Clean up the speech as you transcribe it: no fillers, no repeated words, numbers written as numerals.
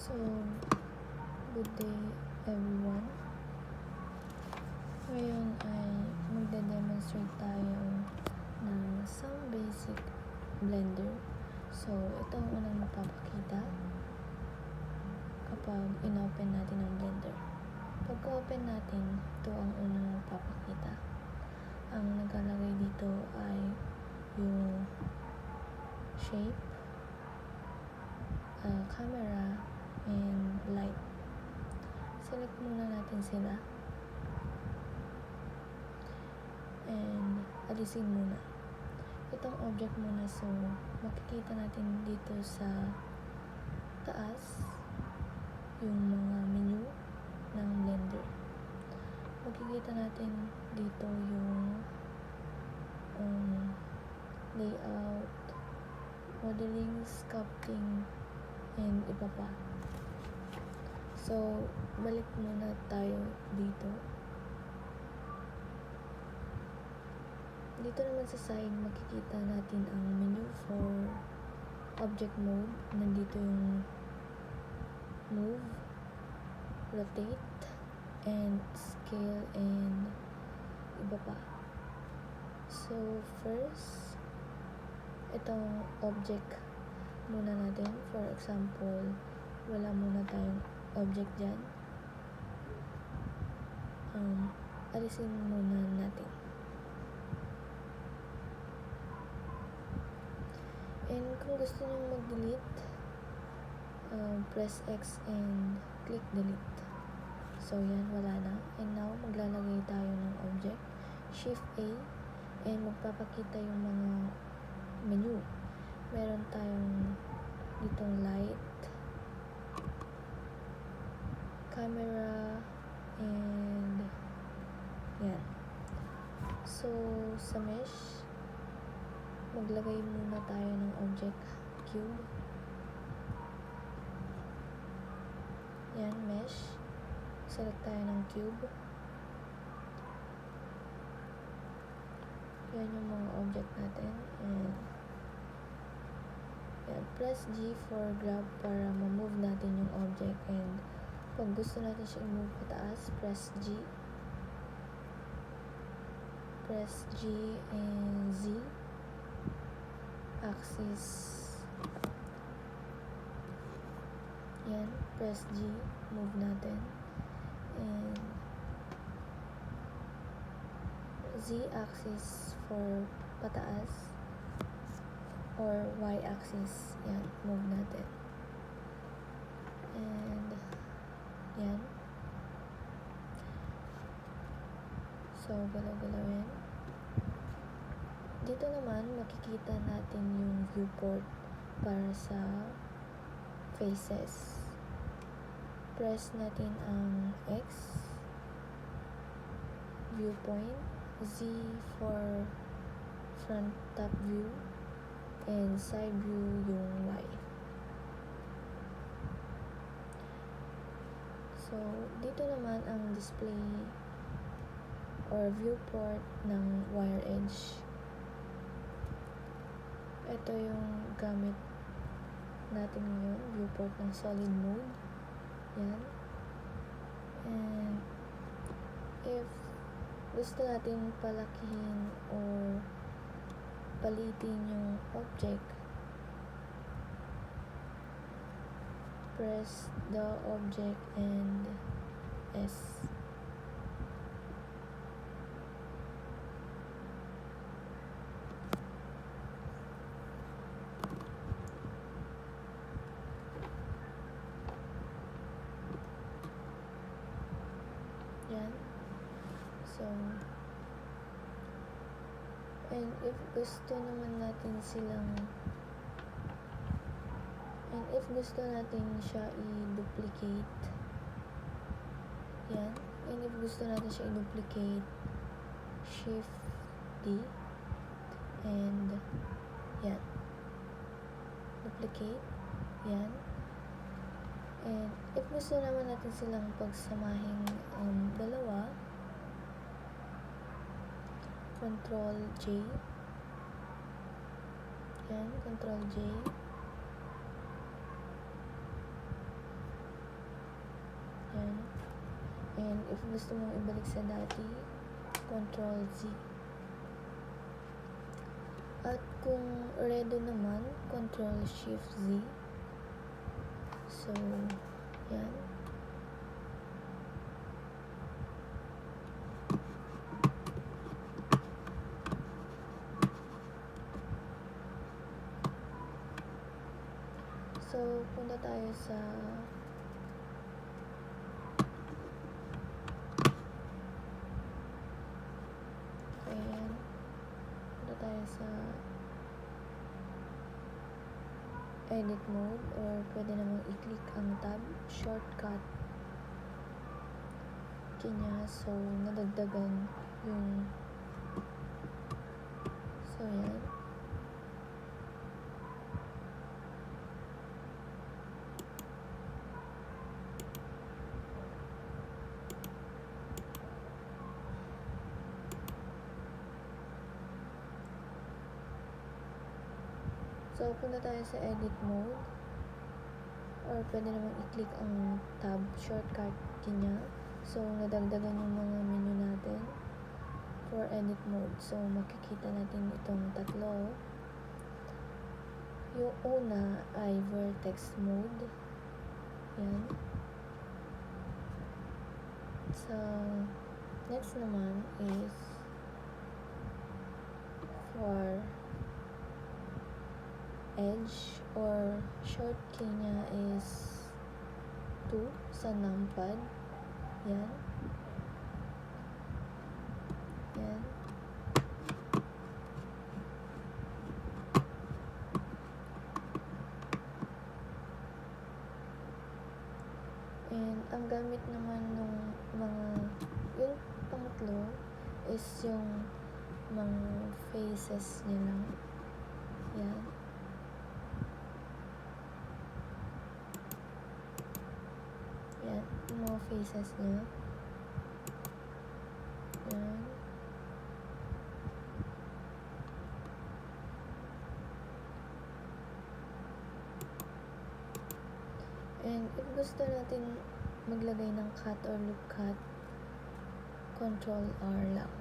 So, good day everyone. Ngayon ay magde-demonstrate tayo ng some basic Blender. So, ito ang unang mapapakita kapag in-open natin ang Blender. Pagka-open natin, ito ang unang mapapakita. Ang nakalagay dito ay yung shape, camera, and light. Select muna natin sila and alisin muna itong object muna. So makikita natin dito sa taas yung mga menu ng Blender. Makikita natin dito yung layout, modeling, sculpting, and iba pa. So, balik muna tayo dito. Dito naman sa side, makikita natin ang menu for object mode. Nandito yung move, rotate, and scale, and iba pa. So, first, itong object muna natin. For example, wala muna tayong object dyan. Alisin muna natin. And kung gusto nyo mag-delete, press X and click delete. So yan, wala na. And now, maglalagay tayo ng object. Shift A, and magpapakita yung mga menu. Meron tayong ditong light, camera, and yan. So, sa mesh, maglagay muna tayo ng object cube. Yan, mesh. Select tayo ng cube. Yan yung mga object natin. And yan, press G for grab para ma-move natin yung object. And pag gusto natin siya i-move pataas, press G. Press G and Z. Axis. Yan, press G, move natin. And Z axis for pataas, or Y axis. Yan, move natin. And yan. So, galaw-galawin. Dito naman, makikita natin yung viewport para sa faces. Press natin ang X, viewpoint, Z for front top view, and side view yung Y. So, dito naman ang display or viewport ng wire edge. Ito yung gamit natin ngayon, viewport ng solid mode. Yan. And if gusto natin palakihin or palitin yung object, press the object and S. Yan. So, and if gusto naman natin silang, and if gusto natin siya i-duplicate, yan. And if gusto natin siya i-duplicate, Shift D, and yan. Duplicate, yan. And if gusto naman natin silang pagsamahin dalawa, Control J. Yan, Control J. if gusto mong ibalik sa dati, Control Z. At kung redo naman, Control Shift Z. So, yan. So, punta tayo sa ayan. Punta tayo sa edit mode, or pwede namang i-click ang tab shortcut kanya, so nadagdagan yung so yan. So, punta tayo sa edit mode, or pwede namang i-click ang tab shortcut kanya. So, nadagdagan yung mga menu natin for edit mode. So, makikita natin itong tatlo. Yung una ay vertex mode. Yan. So, next naman is for edge, or short key niya is 2 sa numpad. Yan. Yan. And ang gamit naman ng mga yung pangatlo is yung mga faces nila. Yan. Yan, yung mga faces niya. Yan. And if gusto natin maglagay ng cut or loop cut, Control R lang.